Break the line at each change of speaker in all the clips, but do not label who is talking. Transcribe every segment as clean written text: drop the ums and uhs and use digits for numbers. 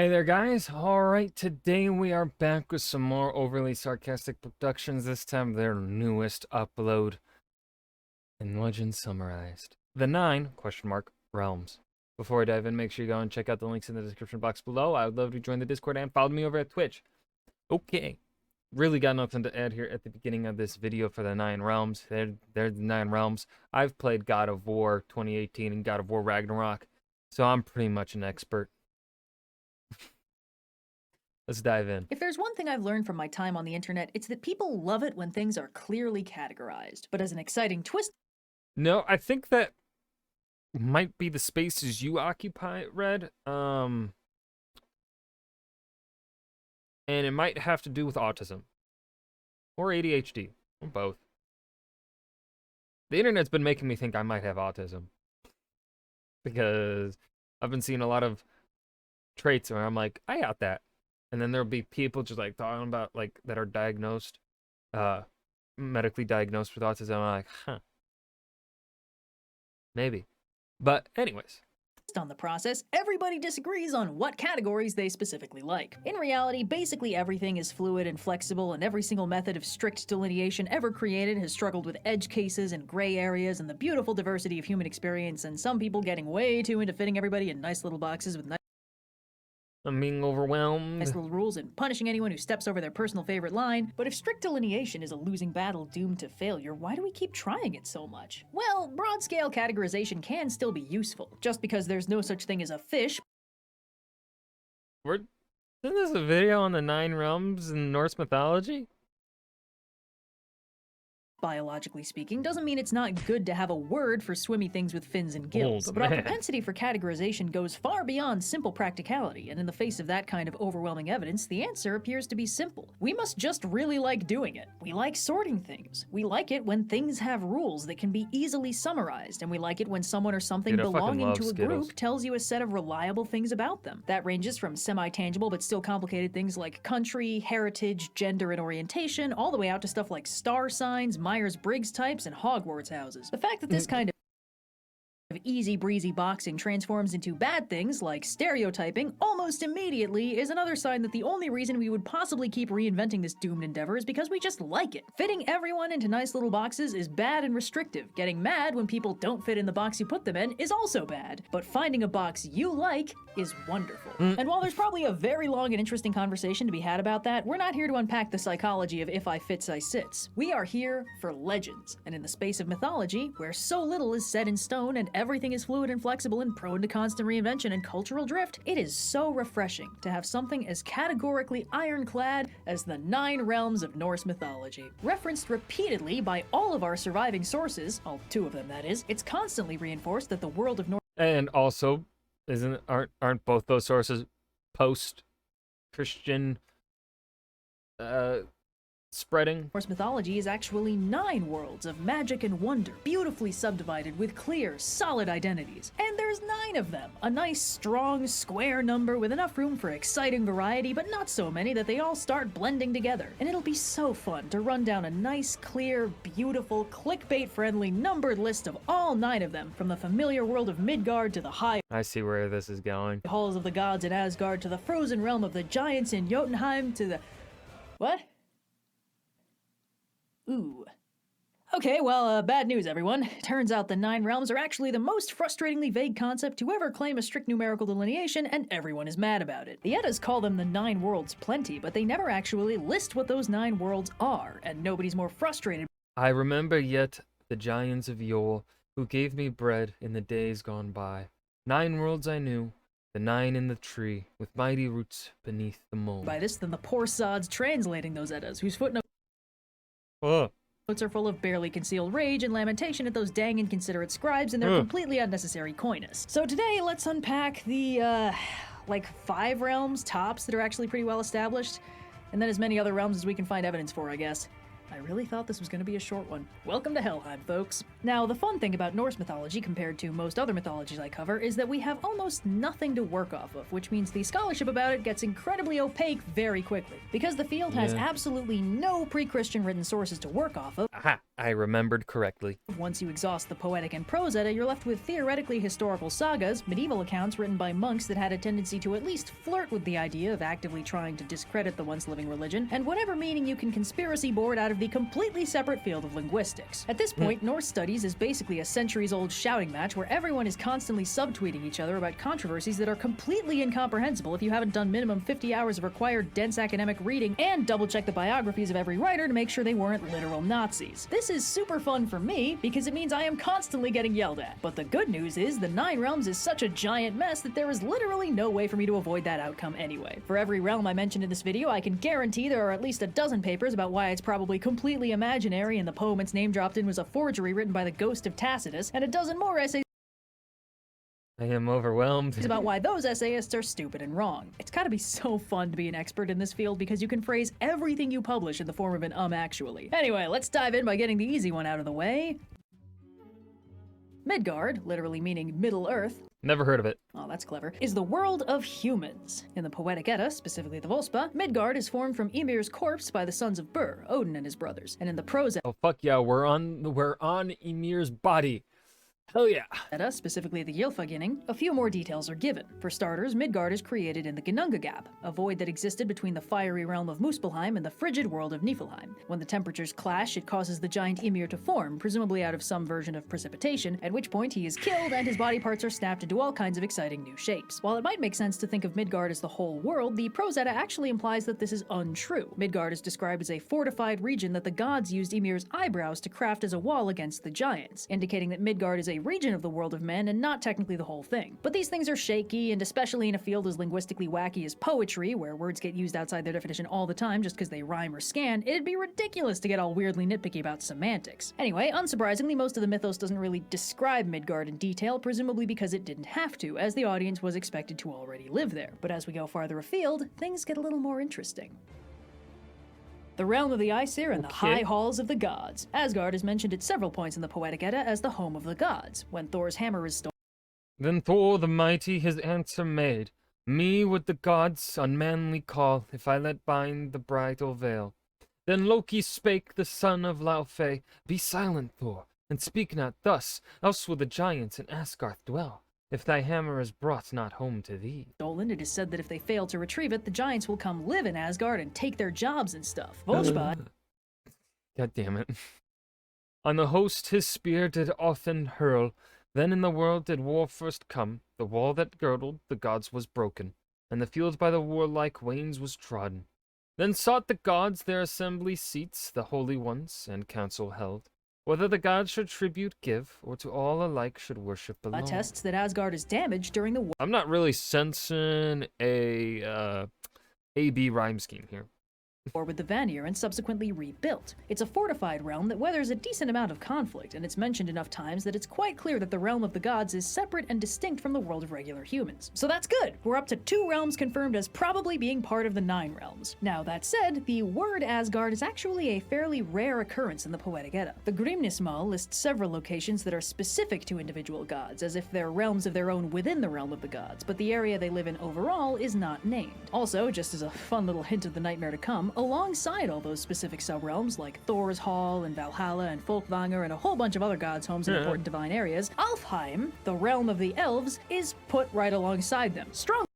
Hey there, guys. Alright, today we are back with some more overly sarcastic productions, this time their newest upload in Legend Summarized. The 9, realms. Before I dive in, make sure you go and check out the links in the description box below. I would love to join the Discord and follow me over at Twitch. Okay, really got nothing to add here at the beginning of this video for the 9 realms. They're the 9 realms. I've played God of War 2018 and God of War Ragnarok, so I'm pretty much an expert. Let's dive in.
If there's one thing I've learned from my time on the internet, it's that people love it when things are clearly categorized. But as an exciting twist...
No, I think that might be the spaces you occupy, Red. And it might have to do with autism. Or ADHD. Or both. The internet's been making me think I might have autism. Because I've been seeing a lot of traits where I'm like, I got that. And then there'll be people just like talking about like that are diagnosed, medically diagnosed with autism. I'm like, huh, maybe. But anyways.
On the process, everybody disagrees on what categories they specifically like. In reality, basically everything is fluid and flexible, and every single method of strict delineation ever created has struggled with edge cases and gray areas and the beautiful diversity of human experience, and some people getting way too into fitting everybody in nice little boxes with
I'm being overwhelmed.
nice little rules and punishing anyone who steps over their personal favorite line. But if strict delineation is a losing battle doomed to failure, why do we keep trying it so much? Well, broad-scale categorization can still be useful. Just because there's no such thing as a fish...
Isn't this a video on the 9 realms in Norse mythology?
Biologically speaking, doesn't mean it's not good to have a word for swimmy things with fins and gills. But our propensity for categorization goes far beyond simple practicality, and in the face of that kind of overwhelming evidence, the answer appears to be simple. We must just really like doing it. We like sorting things. We like it when things have rules that can be easily summarized, and we like it when someone or something belonging to a group tells you a set of reliable things about them. That ranges from semi-tangible but still complicated things like country, heritage, gender, and orientation, all the way out to stuff like star signs, Myers-Briggs types, and Hogwarts houses. The fact that this kind of easy-breezy boxing transforms into bad things like stereotyping almost immediately is another sign that the only reason we would possibly keep reinventing this doomed endeavor is because we just like it. Fitting everyone into nice little boxes is bad and restrictive. Getting mad when people don't fit in the box you put them in is also bad. But finding a box you like is wonderful. And while there's probably a very long and interesting conversation to be had about that, we're not here to unpack the psychology of if I fits, I sits. We are here for legends, and in the space of mythology, where so little is set in stone and everything is fluid and flexible and prone to constant reinvention and cultural drift, it is so refreshing to have something as categorically ironclad as the 9 realms of Norse mythology. Referenced repeatedly by all of our surviving sources, all 2 of them that is, it's constantly reinforced that the world of Norse...
And also, aren't both those sources post-Christian spreading?
Norse mythology is actually 9 worlds of magic and wonder, beautifully subdivided with clear, solid identities. And there's 9 of them, a nice, strong, square number with enough room for exciting variety, but not so many that they all start blending together. And it'll be so fun to run down a nice, clear, beautiful, clickbait-friendly, numbered list of all 9 of them, from the familiar world of Midgard to the high...
I see where this is going.
halls of the gods in Asgard to the frozen realm of the giants in Jotunheim to the... What? Ooh. Okay, well, bad news, everyone. Turns out the 9 realms are actually the most frustratingly vague concept to ever claim a strict numerical delineation, and everyone is mad about it. The Eddas call them the 9 worlds plenty, but they never actually list what those 9 worlds are, and nobody's more frustrated.
I remember yet the giants of yore, who gave me bread in the days gone by. 9 worlds I knew, the 9 in the tree, with mighty roots beneath the mold.
By this than the poor sods translating those Eddas, whose footnotes are full of barely concealed rage and lamentation at those dang inconsiderate scribes and their completely unnecessary coyness. So today, let's unpack the, like 5 realms, tops, that are actually pretty well established, and then as many other realms as we can find evidence for, I guess. I really thought this was going to be a short one. Welcome to Helheim, folks. Now, the fun thing about Norse mythology compared to most other mythologies I cover is that we have almost nothing to work off of, which means the scholarship about it gets incredibly opaque very quickly. Because the field has absolutely no pre-Christian written sources to work off of.
Aha, I remembered correctly.
Once you exhaust the poetic and prose edda, you're left with theoretically historical sagas, medieval accounts written by monks that had a tendency to at least flirt with the idea of actively trying to discredit the once living religion, and whatever meaning you can conspiracy board out of the completely separate field of linguistics. At this point, Norse studies is basically a centuries-old shouting match where everyone is constantly subtweeting each other about controversies that are completely incomprehensible if you haven't done minimum 50 hours of required dense academic reading and double-check the biographies of every writer to make sure they weren't literal Nazis. This is super fun for me because it means I am constantly getting yelled at. But the good news is the Nine Realms is such a giant mess that there is literally no way for me to avoid that outcome anyway. For every realm I mentioned in this video, I can guarantee there are at least a dozen papers about why it's probably completely imaginary and the poem it's name dropped in was a forgery written by the ghost of Tacitus, and a dozen more essays
I am overwhelmed.
about why those essayists are stupid and wrong. It's gotta be so fun to be an expert in this field because you can phrase everything you publish in the form of an actually. Anyway, let's dive in by getting the easy one out of the way. Midgard, literally meaning Middle Earth,
Never heard of it.
oh, that's clever, is the world of humans. In the Poetic Edda, specifically the Vospa, Midgard is formed from Ymir's corpse by the sons of Bur, Odin and his brothers. And in the Prose
Oh fuck yeah, we're on Ymir's body. Hell yeah.
Edda, specifically the Gylfaginning, a few more details are given. For starters, Midgard is created in the Ginnunga Gap, a void that existed between the fiery realm of Muspelheim and the frigid world of Niflheim. When the temperatures clash, it causes the giant Ymir to form, presumably out of some version of precipitation, at which point he is killed and his body parts are snapped into all kinds of exciting new shapes. While it might make sense to think of Midgard as the whole world, the Prose Edda actually implies that this is untrue. Midgard is described as a fortified region that the gods used Ymir's eyebrows to craft as a wall against the giants, indicating that Midgard is a region of the world of men and not technically the whole thing. But these things are shaky, and especially in a field as linguistically wacky as poetry, where words get used outside their definition all the time just because they rhyme or scan, it'd be ridiculous to get all weirdly nitpicky about semantics. Anyway, unsurprisingly, most of the mythos doesn't really describe Midgard in detail, presumably because it didn't have to, as the audience was expected to already live there. But as we go farther afield, things get a little more interesting. The realm of the Aesir and the high halls of the gods. Asgard is mentioned at several points in the Poetic Edda as the home of the gods. When Thor's hammer is stolen,
Then Thor the mighty his answer made. Me would the gods unmanly call, if I let bind the bridal veil. Then Loki spake, the son of Laufey, Be silent, Thor, and speak not thus, else will the giants in Asgard dwell, if thy hammer is brought not home to thee.
it is said that if they fail to retrieve it, the giants will come live in Asgard and take their jobs and stuff. Vospod
God damn it. On the host his spear did often hurl, then in the world did war first come, the wall that girdled the gods was broken, and the field by the warlike wains was trodden. Then sought the gods their assembly seats, the holy ones, and council held, whether the gods should tribute give, or to all alike should worship alone.
attests that Asgard is damaged during the war
I'm not really sensing a A-B rhyme scheme here.
with the Vanir and subsequently rebuilt. It's a fortified realm that weathers a decent amount of conflict, and it's mentioned enough times that it's quite clear that the realm of the gods is separate and distinct from the world of regular humans. So that's good! We're up to 2 realms confirmed as probably being part of the 9 realms. Now that said, the word Asgard is actually a fairly rare occurrence in the Poetic Edda. The Grimnismal lists several locations that are specific to individual gods, as if they're realms of their own within the realm of the gods, but the area they live in overall is not named. Also, just as a fun little hint of the nightmare to come, alongside all those specific subrealms like Thor's Hall and Valhalla and Folkvanger and a whole bunch of other gods' homes in important divine areas, Alfheim, the realm of the elves, is put right alongside them, strongly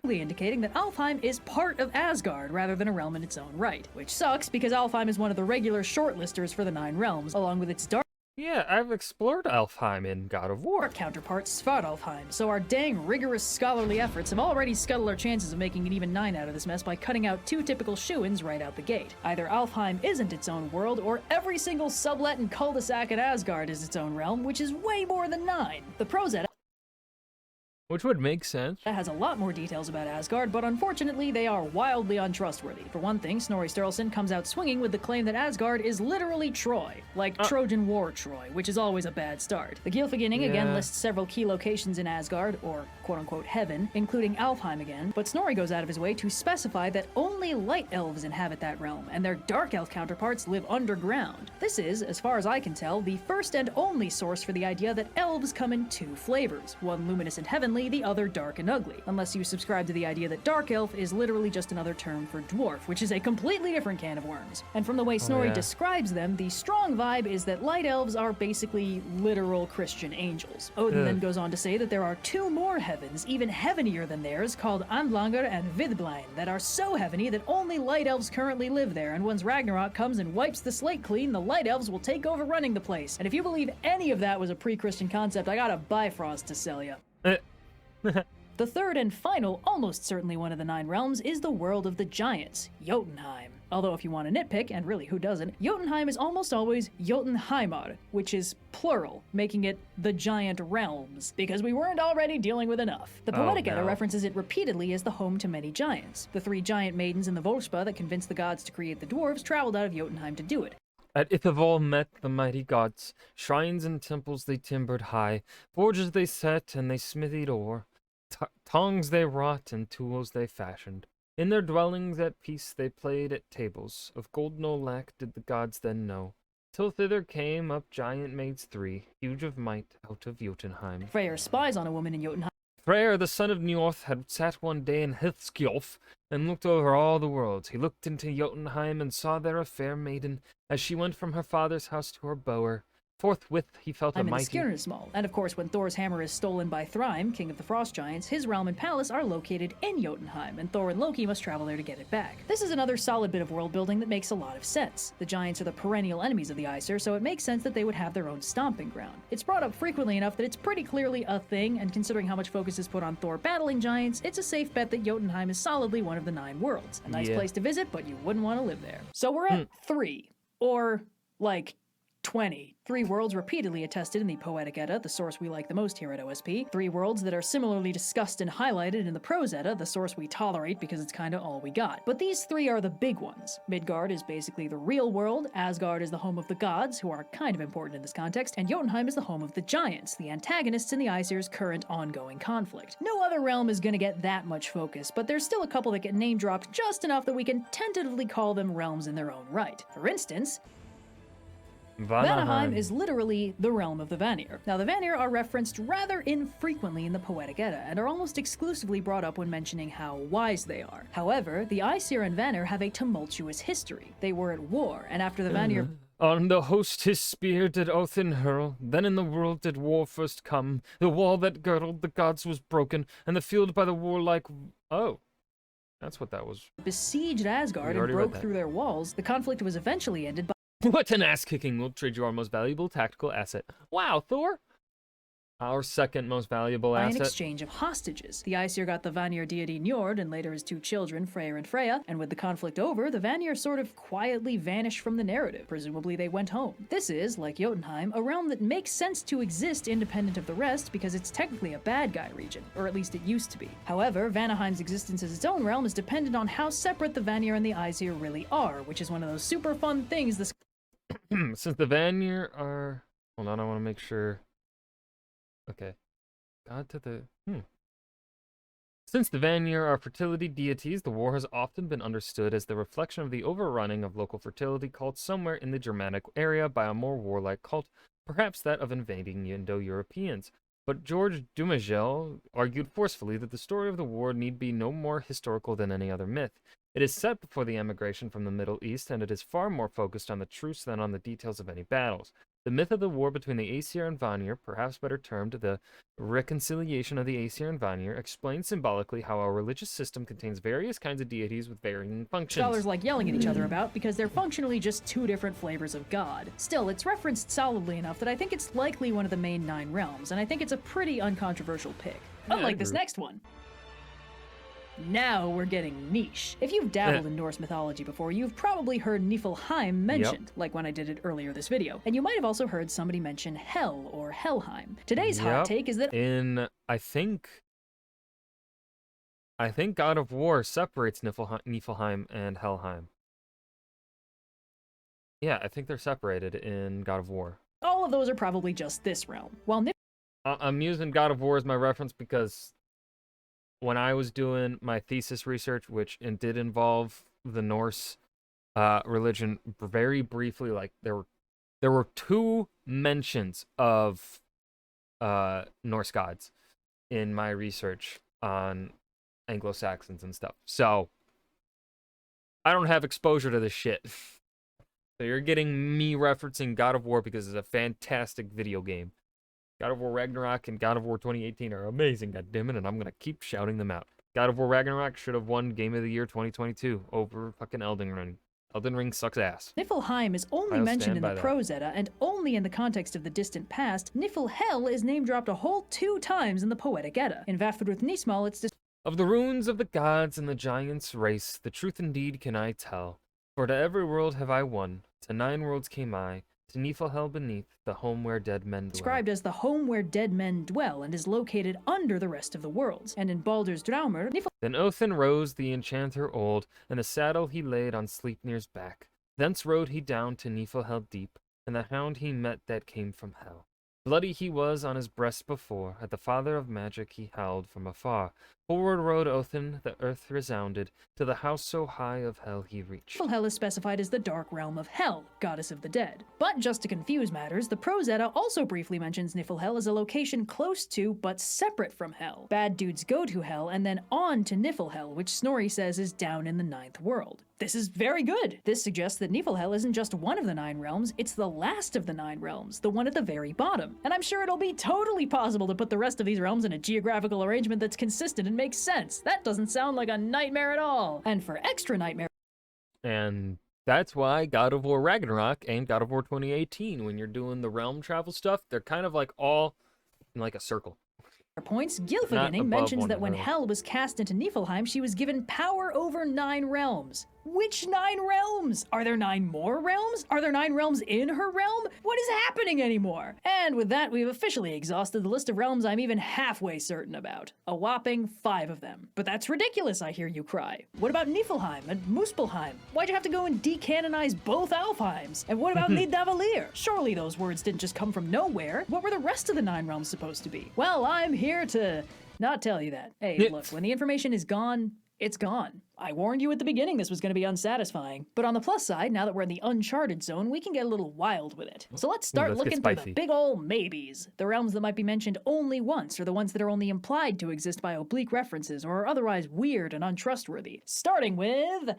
indicating that Alfheim is part of Asgard rather than a realm in its own right. Which sucks because Alfheim is one of the regular shortlisters for the 9 realms, along with its dark
Yeah, I've explored Alfheim in God of War.
counterpart Svartalfheim, so our dang rigorous scholarly efforts have already scuttled our chances of making an even 9 out of this mess by cutting out 2 typical shoo-ins right out the gate. Either Alfheim isn't its own world, or every single sublet and cul-de-sac at Asgard is its own realm, which is way more than 9. The Prose Edda
Which would make sense.
That has a lot more details about Asgard, but unfortunately they are wildly untrustworthy. For one thing, Snorri Sturluson comes out swinging with the claim that Asgard is literally Troy, like Trojan War Troy, which is always a bad start. The Gylfaginning again lists several key locations in Asgard, or quote-unquote heaven, including Alfheim again, but Snorri goes out of his way to specify that only light elves inhabit that realm, and their dark elf counterparts live underground. This is, as far as I can tell, the first and only source for the idea that elves come in two flavors, one luminous and heavenly, the other dark and ugly, unless you subscribe to the idea that dark elf is literally just another term for dwarf, which is a completely different can of worms. And from the way Snorri describes them, the strong vibe is that light elves are basically literal Christian angels. Odin then goes on to say that there are two more heavens, even heavenier than theirs, called Andlanger and Vidblain, that are so heaveny that only light elves currently live there, and once Ragnarok comes and wipes the slate clean, the light elves will take over running the place. And if you believe any of that was a pre-Christian concept, I got a Bifrost to sell you. The third and final, almost certainly one of the 9 realms, is the world of the giants, Jotunheim. Although if you want to nitpick, and really who doesn't, Jotunheim is almost always Jotunheimar, which is plural, making it the giant realms, because we weren't already dealing with enough. The Poetic Edda references it repeatedly as the home to many giants. The 3 giant maidens in the Vospa that convinced the gods to create the dwarves traveled out of Jotunheim to do it.
At Ithavol met the mighty gods, shrines and temples they timbered high, forges they set and they smithied ore, tongs they wrought and tools they fashioned. In their dwellings at peace they played at tables, of gold no lack did the gods then know, till thither came up giant maids 3, huge of might, out of Jotunheim.
Freyr spies on a woman in Jotunheim.
Freyr, the son of Njorth, had sat one day in Hithskjolf, and looked over all the worlds. He looked into Jotunheim, and saw there a fair maiden, as she went from her father's house to her bower. Forthwith he felt a mighty...
Skirnismal. And of course, when Thor's hammer is stolen by Thrym, king of the Frost Giants, his realm and palace are located in Jotunheim, and Thor and Loki must travel there to get it back. This is another solid bit of world building that makes a lot of sense. The giants are the perennial enemies of the Aesir, so it makes sense that they would have their own stomping ground. It's brought up frequently enough that it's pretty clearly a thing, and considering how much focus is put on Thor battling giants, it's a safe bet that Jotunheim is solidly one of the 9 worlds. A nice place to visit, but you wouldn't want to live there. So we're at 3. Or, like, 20. 3 worlds repeatedly attested in the Poetic Edda, the source we like the most here at OSP. 3 worlds that are similarly discussed and highlighted in the Prose Edda, the source we tolerate because it's kinda all we got. But these 3 are the big ones. Midgard is basically the real world, Asgard is the home of the gods, who are kind of important in this context, and Jotunheim is the home of the giants, the antagonists in the Aesir's current ongoing conflict. No other realm is gonna get that much focus, but there's still a couple that get name-dropped just enough that we can tentatively call them realms in their own right. For instance, Vanaheim is literally the realm of the Vanir. Now, the Vanir are referenced rather infrequently in the Poetic Edda, and are almost exclusively brought up when mentioning how wise they are. However, the Aesir and Vanir have a tumultuous history. They were at war, and after the Vanir...
On the host his spear did Othin hurl, then in the world did war first come. The wall that girdled the gods was broken, and the field by the warlike... Oh. That's what that was.
Besieged Asgard and broke through their walls, the conflict was eventually ended by...
What an ass-kicking will trade you our most valuable tactical asset. Wow, Thor! Our second most valuable asset.
By an exchange of hostages. The Aesir got the Vanir deity Njord and later his 2 children, Freyr and Freya, and with the conflict over, the Vanir sort of quietly vanished from the narrative. Presumably they went home. This is, like Jotunheim, a realm that makes sense to exist independent of the rest because it's technically a bad guy region, or at least it used to be. However, Vanaheim's existence as its own realm is dependent on how separate the Vanir and the Aesir really are, which is one of those super fun things this...
Since the Vanir are... Hold on, I want to make sure... Okay. God to the... Since the Vanir are fertility deities, the war has often been understood as the reflection of the overrunning of local fertility cults somewhere in the Germanic area by a more warlike cult, perhaps that of invading Indo-Europeans. But George Dumegel argued forcefully that the story of the war need be no more historical than any other myth. It is set before the emigration from the Middle East, and it is far more focused on the truce than on the details of any battles. The myth of the war between the Aesir and Vanir, perhaps better termed the reconciliation of the Aesir and Vanir, explains symbolically how our religious system contains various kinds of deities with varying functions.
Scholars like yelling at each other about because they're functionally just 2 different flavors of God. Still, it's referenced solidly enough that I think it's likely one of the main 9 realms, and I think it's a pretty uncontroversial pick. Unlike this next one. Now we're getting niche. If you've dabbled in Norse mythology before, you've probably heard Niflheim mentioned, like when I did it earlier this video. And you might have also heard somebody mention Hel or Helheim. Today's hot take is that
in, I think, I think God of War separates Niflheim and Helheim. Yeah, I think they're separated in God of War.
All of those are probably just this realm. While
I'm using God of War as my reference because when I was doing my thesis research, which did involve the Norse religion very briefly, like there were 2 mentions of Norse gods in my research on Anglo-Saxons and stuff. So I don't have exposure to this shit. So you're getting me referencing God of War because it's a fantastic video game. God of War Ragnarok and God of War 2018 are amazing, goddammit, and I'm gonna keep shouting them out. God of War Ragnarok should have won Game of the Year 2022 over fucking Elden Ring. Elden Ring sucks ass.
Niflheim is only
I'll
mentioned
stand
in
by
the
that.
Prose Edda, and only in the context of the distant past. Niflhel is name-dropped a whole 2 times in the Poetic Edda. In Vafthrud Nismal, it's
Of the runes of the gods and the giants' race, the truth indeed can I tell. For to every world have I won, to 9 worlds came I, to Niflhel beneath, the home where dead men dwell.
described as the home where dead men dwell and is located under the rest of the worlds. And in Baldur's Draumr,
Then Othin rose the enchanter old, and a saddle he laid on Sleipnir's back. Thence rode he down to Niflhel deep, and the hound he met that came from hell. Bloody he was on his breast before, at the father of magic he howled from afar. Forward rode Othin, the earth resounded, to the house so high of hell he reached.
Niflhel is specified as the dark realm of Hel, goddess of the dead. But just to confuse matters, the Prose Edda also briefly mentions Niflhel as a location close to, but separate from Hel. Bad dudes go to Hel and then on to Niflhel, which Snorri says is down in the 9th world. This is very good. This suggests that Niflhel isn't just one of the 9 realms, it's the last of the 9 realms, the one at the very bottom. And I'm sure it'll be totally possible to put the rest of these realms in a geographical arrangement that's consistent and makes sense. That doesn't sound like a nightmare at all. And for extra nightmare,
And that's why God of War Ragnarok and God of War 2018, when you're doing the realm travel stuff, they're kind of like all in like a circle.
points,
Not
Gylfaginning
above
mentions
one
that when
another.
Hel was cast into Niflheim, she was given power over 9 realms. Which 9 realms? Are there 9 more realms? Are there 9 realms in her realm? What is happening anymore? And with that, we've officially exhausted the list of realms I'm even halfway certain about. A whopping 5 of them. But that's ridiculous, I hear you cry. What about Niflheim and Muspelheim? Why'd you have to go and decanonize both Alfheims? And what about Nidavellir? Surely those words didn't just come from nowhere. What were the rest of the 9 realms supposed to be? Well, I'm here to not tell you that. Hey, look, when the information is gone, it's gone. I warned you at the beginning this was going to be unsatisfying. But on the plus side, now that we're in the uncharted zone, we can get a little wild with it. So let's start
let's get
looking through the
spicy.
big ol' maybes. The realms that might be mentioned only once, or the ones that are only implied to exist by oblique references, or are otherwise weird and untrustworthy. Starting with...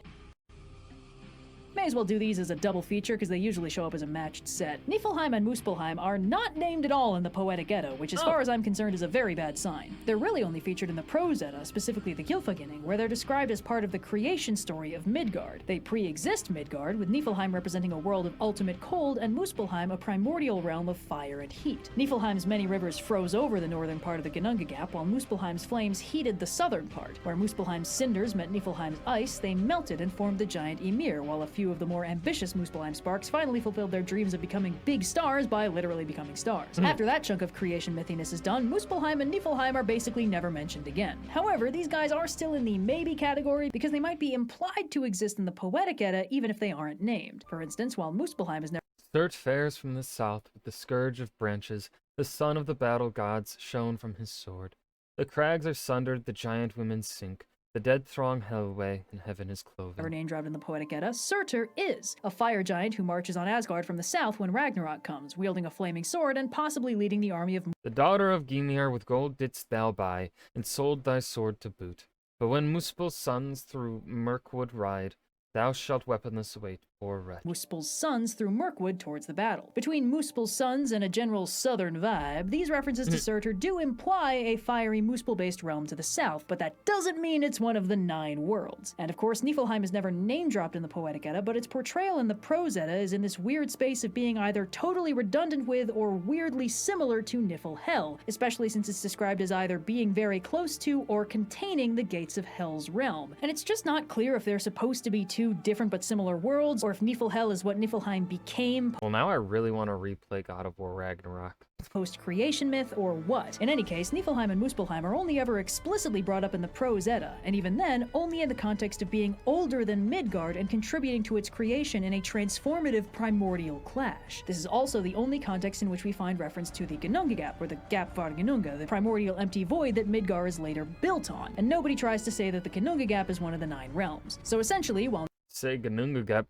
May as well do these as a double feature because they usually show up as a matched set. Niflheim and Muspelheim are not named at all in the Poetic Edda, which as far as I'm concerned is a very bad sign. They're really only featured in the Prose Edda, specifically the Gylfaginning, where they're described as part of the creation story of Midgard. They pre-exist Midgard, with Niflheim representing a world of ultimate cold and Muspelheim a primordial realm of fire and heat. Niflheim's many rivers froze over the northern part of the Ginnunga Gap, while Muspelheim's flames heated the southern part. Where Muspelheim's cinders met Niflheim's ice, they melted and formed the giant Ymir, while a few of the more ambitious Muspelheim sparks finally fulfilled their dreams of becoming big stars by literally becoming stars. After that chunk of creation mythiness is done, Muspelheim and Niflheim are basically never mentioned again. However, these guys are still in the maybe category because they might be implied to exist in the Poetic Edda even if they aren't named. For instance, while Muspelheim is never
Surt fares from the south with the scourge of branches, the son of the battle gods shone from his sword. The crags are sundered, the giant women sink. The dead throng hellway, and heaven is cloven.
name dropped in the Poetic Edda, Surtur is a fire giant who marches on Asgard from the south when Ragnarok comes, wielding a flaming sword and possibly leading the army of
The daughter of Gymir with gold didst thou buy, and sold thy sword to boot. But when Muspel's sons through Mirkwood ride, thou shalt weaponless await, poor wretch.
Muspel's sons through Mirkwood towards the battle. Between Muspel's sons and a general southern vibe, these references to Surtur do imply a fiery Muspel-based realm to the south, but that doesn't mean it's one of the 9 worlds. And of course, Niflheim is never name-dropped in the Poetic Edda, but its portrayal in the Prose Edda is in this weird space of being either totally redundant with or weirdly similar to Niflhel, especially since it's described as either being very close to or containing the gates of Hel's realm. And it's just not clear if they're supposed to be 2 different but similar worlds, or if Niflhel is what Niflheim became.
Well, now I really want to replay God of War Ragnarok.
post-creation myth, or what. In any case, Niflheim and Muspelheim are only ever explicitly brought up in the Prose Edda, and even then, only in the context of being older than Midgard and contributing to its creation in a transformative primordial clash. This is also the only context in which we find reference to the Ginnungagap, or the Gap var Ginnunga, the primordial empty void that Midgard is later built on, and nobody tries to say that the Ginnungagap is one of the 9 realms. So essentially, while
Say Ginnungagap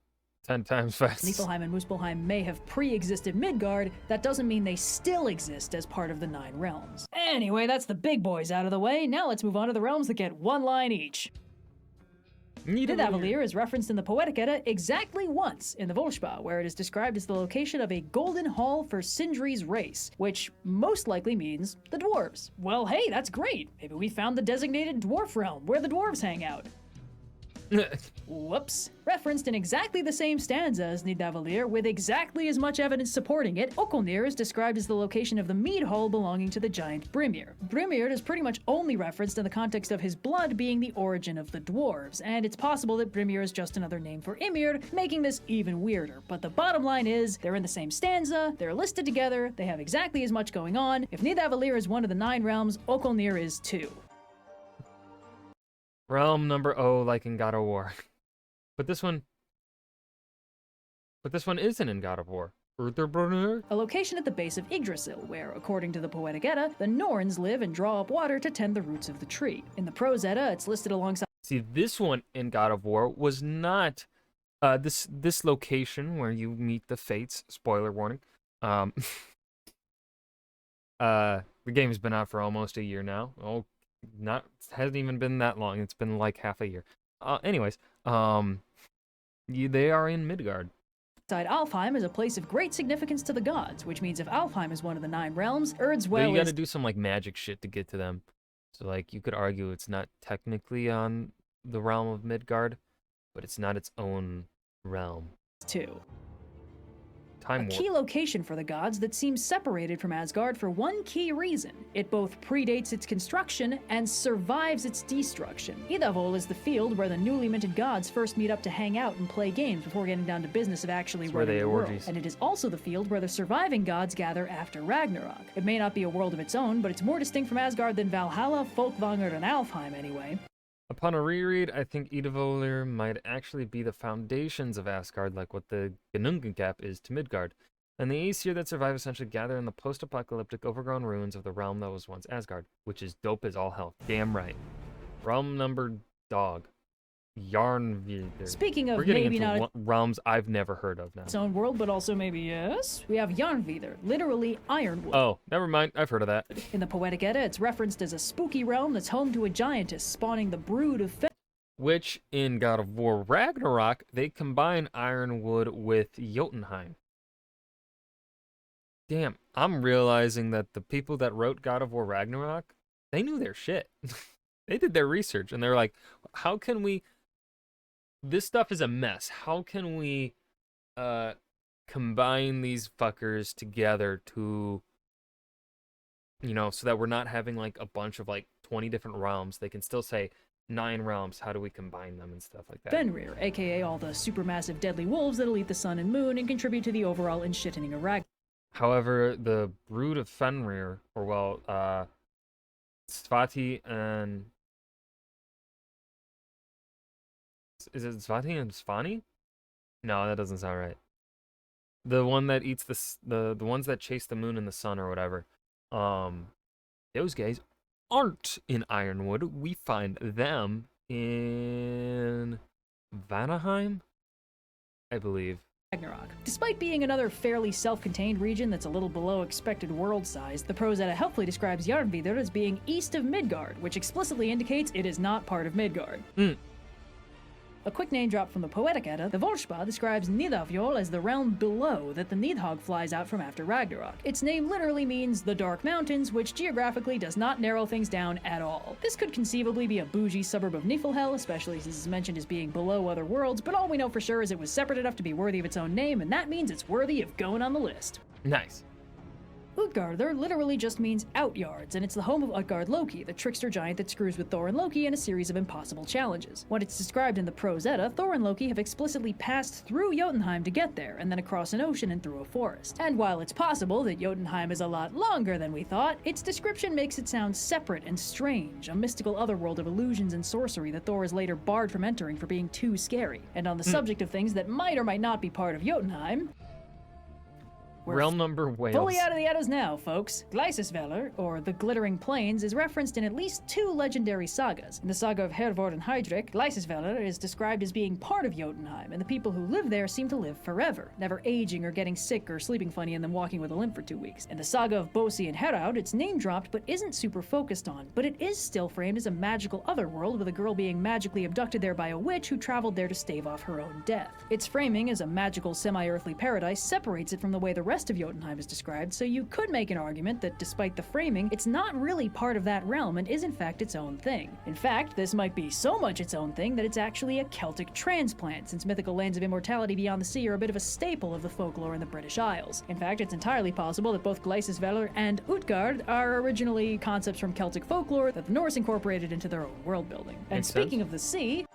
10 times fast.
Niflheim and Muspelheim may have pre-existed Midgard, that doesn't mean they still exist as part of the 9 realms. Anyway, that's the big boys out of the way. Now let's move on to the realms that get 1 line each. Nidavellir is referenced in the Poetic Edda exactly once in the Volspa, where it is described as the location of a golden hall for Sindri's race, which most likely means the dwarves. Well, hey, that's great. Maybe we found the designated dwarf realm, where the dwarves hang out. Whoops. Referenced in exactly the same stanza as Nidavellir, with exactly as much evidence supporting it, Okolnir is described as the location of the mead hall belonging to the giant Brimir. Brimir is pretty much only referenced in the context of his blood being the origin of the dwarves, and it's possible that Brimir is just another name for Ymir, making this even weirder. But the bottom line is, they're in the same stanza, they're listed together, they have exactly as much going on. If Nidavellir is one of the 9 realms, Okolnir is too.
Realm number O, like in God of War. But this one isn't in God of War.
A location at the base of Yggdrasil, where, according to the Poetic Edda, the Norns live and draw up water to tend the roots of the tree. In the Prose Edda, it's listed alongside.
See, this one in God of War was not this location where you meet the Fates. Spoiler warning. The game's been out for almost a year now. Hasn't even been that long. It's been like half a year. Anyways, they are in Midgard.
Alfheim is a place of great significance to the gods, which means if Alfheim is one of the 9 realms, Erdswell
you gotta do some like magic shit to get to them. So like you could argue it's not technically on the realm of Midgard, but it's not its own realm.
Too.
A
key location for the gods that seems separated from Asgard for one key reason. It both predates its construction and survives its destruction. Idavol is the field where the newly minted gods first meet up to hang out and play games before getting down to business of actually running the world. And it is also the field where the surviving gods gather after Ragnarok. It may not be a world of its own, but it's more distinct from Asgard than Valhalla, Folkvanger, and Alfheim anyway.
Upon a reread, I think Idavolir might actually be the foundations of Asgard, like what the Ginnungagap is to Midgard. And the Aesir that survive essentially gather in the post-apocalyptic overgrown ruins of the realm that was once Asgard, which is dope as all hell. Damn right. Realm number dog. Yarnvidr.
Speaking of
We're getting
maybe
into
not
realms I've never heard of now.
Its own world, but also maybe yes. We have Yarnvidr, literally ironwood.
Oh, never mind. I've heard of that.
In the Poetic Edda, it's referenced as a spooky realm that's home to a giantess spawning the brood of
which, in God of War Ragnarok, they combine Ironwood with Jotunheim. Damn, I'm realizing that the people that wrote God of War Ragnarok, they knew their shit. They did their research, and they're like, how can we... This stuff is a mess. How can we combine these fuckers together to, so that we're not having like a bunch of like 20 different realms. They can still say 9 realms. How do we combine them and stuff like that?
Fenrir, aka all the supermassive deadly wolves that'll eat the sun and moon and contribute to the overall enshittening of Ragnarok.
However, the brood of Fenrir, Svati and... Is it Svati and Svani? No, that doesn't sound right. The one that eats the ones that chase the moon and the sun or whatever. Those guys aren't in Ironwood. We find them in Vanaheim, I believe.
Ragnarok. Despite being another fairly self-contained region that's a little below expected world size, the Prose Edda helpfully describes Yarnvidr as being east of Midgard, which explicitly indicates it is not part of Midgard. A quick name drop from the Poetic Edda, the Volspa describes Nidafjol as the realm below that the Nidhogg flies out from after Ragnarok. Its name literally means the Dark Mountains, which geographically does not narrow things down at all. This could conceivably be a bougie suburb of Niflhel, especially since it's mentioned as being below other worlds, but all we know for sure is it was separate enough to be worthy of its own name, and that means it's worthy of going on the list.
Nice.
Utgarder literally just means outyards, and it's the home of Utgard Loki, the trickster giant that screws with Thor and Loki in a series of impossible challenges. When it's described in the Prose Edda, Thor and Loki have explicitly passed through Jotunheim to get there, and then across an ocean and through a forest. And while it's possible that Jotunheim is a lot longer than we thought, its description makes it sound separate and strange, a mystical otherworld of illusions and sorcery that Thor is later barred from entering for being too scary. And on the subject of things that might or might not be part of Jotunheim, we're
Realm number Wales.
fully out of the Eddas now, folks. Gleisisvellir, or the Glittering Plains, is referenced in at least 2 legendary sagas. In the saga of Hervor and Heidrek, Gleisisvellir is described as being part of Jotunheim, and the people who live there seem to live forever, never aging or getting sick or sleeping funny and then walking with a limp for 2 weeks. In the saga of Bosi and Heraud, it's name-dropped but isn't super focused on, but it is still framed as a magical otherworld with a girl being magically abducted there by a witch who traveled there to stave off her own death. Its framing as a magical semi-earthly paradise separates it from the way the rest of Jotunheim is described, so you could make an argument that despite the framing, it's not really part of that realm and is in fact its own thing. In fact, this might be so much its own thing that it's actually a Celtic transplant, since mythical lands of immortality beyond the sea are a bit of a staple of the folklore in the British Isles. In fact, it's entirely possible that both Gleisisvellir and Utgard are originally concepts from Celtic folklore that the Norse incorporated into their own world building. And
Makes
speaking
sense.
of the sea,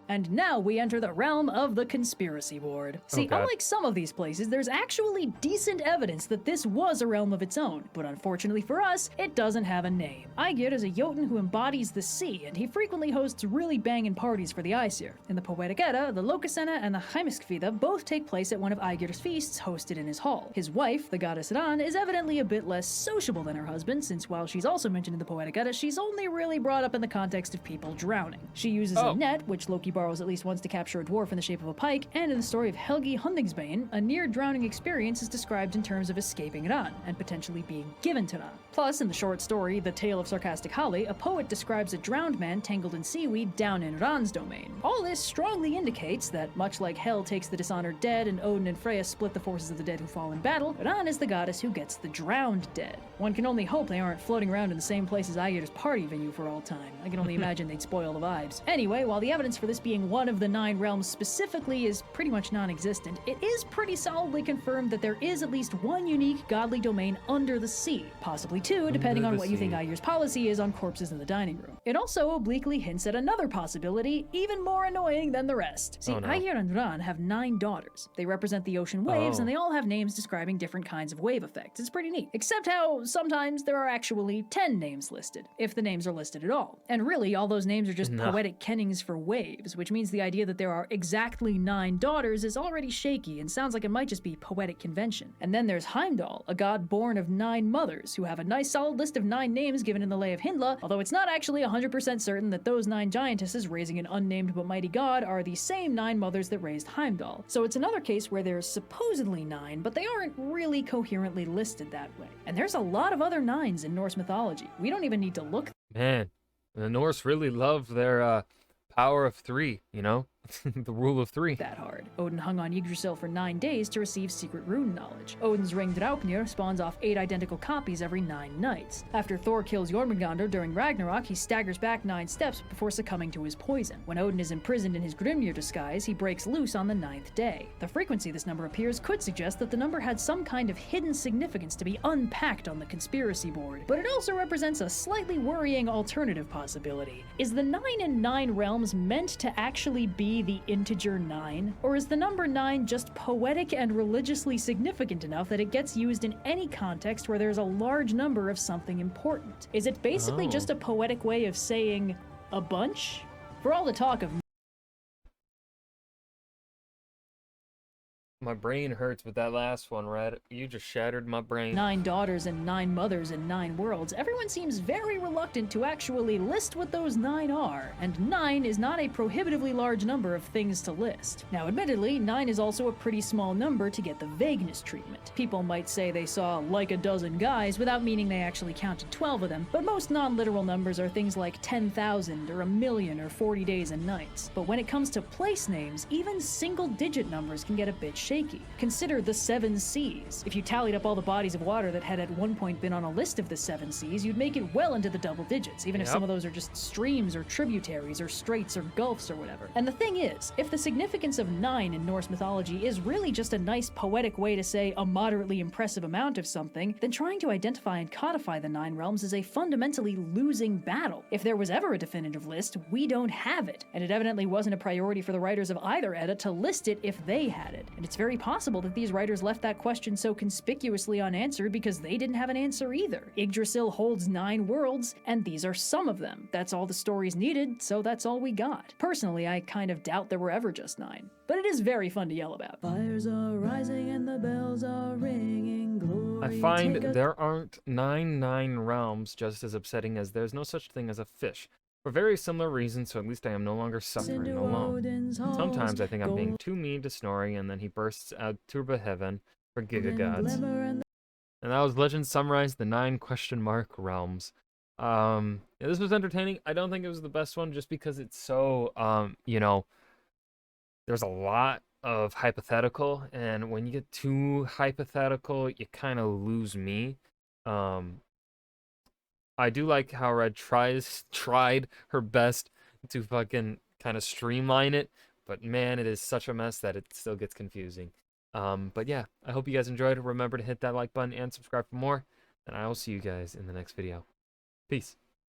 and now we enter the realm of the conspiracy board. See,
God.
unlike some of these places, there's actually decent evidence that this was a realm of its own, but unfortunately for us, it doesn't have a name. Aegir is a Jotun who embodies the sea, and he frequently hosts really banging parties for the Aesir. In the Poetic Edda, the Lokasenna and the Heimskvida both take place at one of Aegir's feasts hosted in his hall. His wife, the goddess Ran, is evidently a bit less sociable than her husband, since while she's also mentioned in the Poetic Edda, she's only really brought up in the context of people drowning. She uses a net, which Loki borrows at least once to capture a dwarf in the shape of a pike, and in the story of Helgi Hundingsbane, a near-drowning experience is described in terms of escaping Ran, and potentially being given to Ran. Plus, in the short story The Tale of Sarcastic Holly, a poet describes a drowned man tangled in seaweed down in Ran's domain. All this strongly indicates that, much like Hel takes the dishonored dead and Odin and Freya split the forces of the dead who fall in battle, Ran is the goddess who gets the drowned dead. One can only hope they aren't floating around in the same place as Aegir's party venue for all time. I can only imagine they'd spoil the vibes. Anyway, while the evidence for this being one of the 9 realms specifically is pretty much non-existent, it is pretty solidly confirmed that there is at least one unique godly domain under the sea, possibly 2, depending on what you think Aegir's policy is on corpses in the dining room. It also obliquely hints at another possibility, even more annoying than the rest. See, Aegir and Ran have 9 daughters. They represent the ocean waves, and they all have names describing different kinds of wave effects. It's pretty neat. Except how sometimes there are actually 10 names listed, if the names are listed at all. And really, all those names are just poetic kennings for waves, which means the idea that there are exactly 9 daughters is already shaky and sounds like it might just be poetic convention. And then there's Heimdall, a god born of 9 mothers, who have a nice solid list of 9 names given in the Lay of Hyndla, although it's not actually 100% certain that those 9 giantesses raising an unnamed but mighty god are the same 9 mothers that raised Heimdall. So it's another case where there's supposedly 9, but they aren't really coherently listed that way. And there's a lot of other 9s in Norse mythology. We don't even need to look.
Man, the Norse really love their power of 3, you know? The rule of 3.
That hard. Odin hung on Yggdrasil for 9 days to receive secret rune knowledge. Odin's ring Draupnir spawns off 8 identical copies every 9 nights. After Thor kills Jormungandr during Ragnarok, he staggers back 9 steps before succumbing to his poison. When Odin is imprisoned in his Grimnir disguise, he breaks loose on the 9th day. The frequency this number appears could suggest that the number had some kind of hidden significance to be unpacked on the conspiracy board, but it also represents a slightly worrying alternative possibility. Is the 9 in 9 realms meant to actually be the integer 9? Or is the number 9 just poetic and religiously significant enough that it gets used in any context where there's a large number of something important? Is it basically just a poetic way of saying a bunch? For all the talk of
My brain hurts with that last one, Red. You just shattered my brain.
9 daughters and 9 mothers and 9 worlds, everyone seems very reluctant to actually list what those 9 are, and 9 is not a prohibitively large number of things to list. Now, admittedly, 9 is also a pretty small number to get the vagueness treatment. People might say they saw like a dozen guys without meaning they actually counted 12 of them, but most non-literal numbers are things like 10,000 or 1,000,000 or 40 days and nights. But when it comes to place names, even single-digit numbers can get a bit shaky. shaky. Consider the 7 seas. If you tallied up all the bodies of water that had at one point been on a list of the 7 seas, you'd make it well into the double digits, even if some of those are just streams or tributaries or straits or gulfs or whatever. And the thing is, if the significance of 9 in Norse mythology is really just a nice poetic way to say a moderately impressive amount of something, then trying to identify and codify the 9 realms is a fundamentally losing battle. If there was ever a definitive list, we don't have it, and it evidently wasn't a priority for the writers of either Edda to list it if they had it. And it's very possible that these writers left that question so conspicuously unanswered because they didn't have an answer either. Yggdrasil holds 9 worlds, and these are some of them. That's all the stories needed, so that's all we got. Personally, I kind of doubt there were ever just 9. But it is very fun to yell about. Fires are rising and the bells are ringing. Glory,
I find there aren't 9 realms just as upsetting as there's no such thing as a fish. For very similar reasons, so at least I am no longer suffering alone. Sometimes I think I'm being too mean to Snorri, and then he bursts out Turbo Heaven for Giga Gods. And that was Legend Summarized, the 9 realms. This was entertaining. I don't think it was the best one just because it's so, you know, there's a lot of hypothetical, and when you get too hypothetical, you kind of lose me. I do like how Red tried her best to fucking kind of streamline it, but man, it is such a mess that it still gets confusing. But yeah, I hope you guys enjoyed. Remember to hit that like button and subscribe for more, and I will see you guys in the next video. Peace.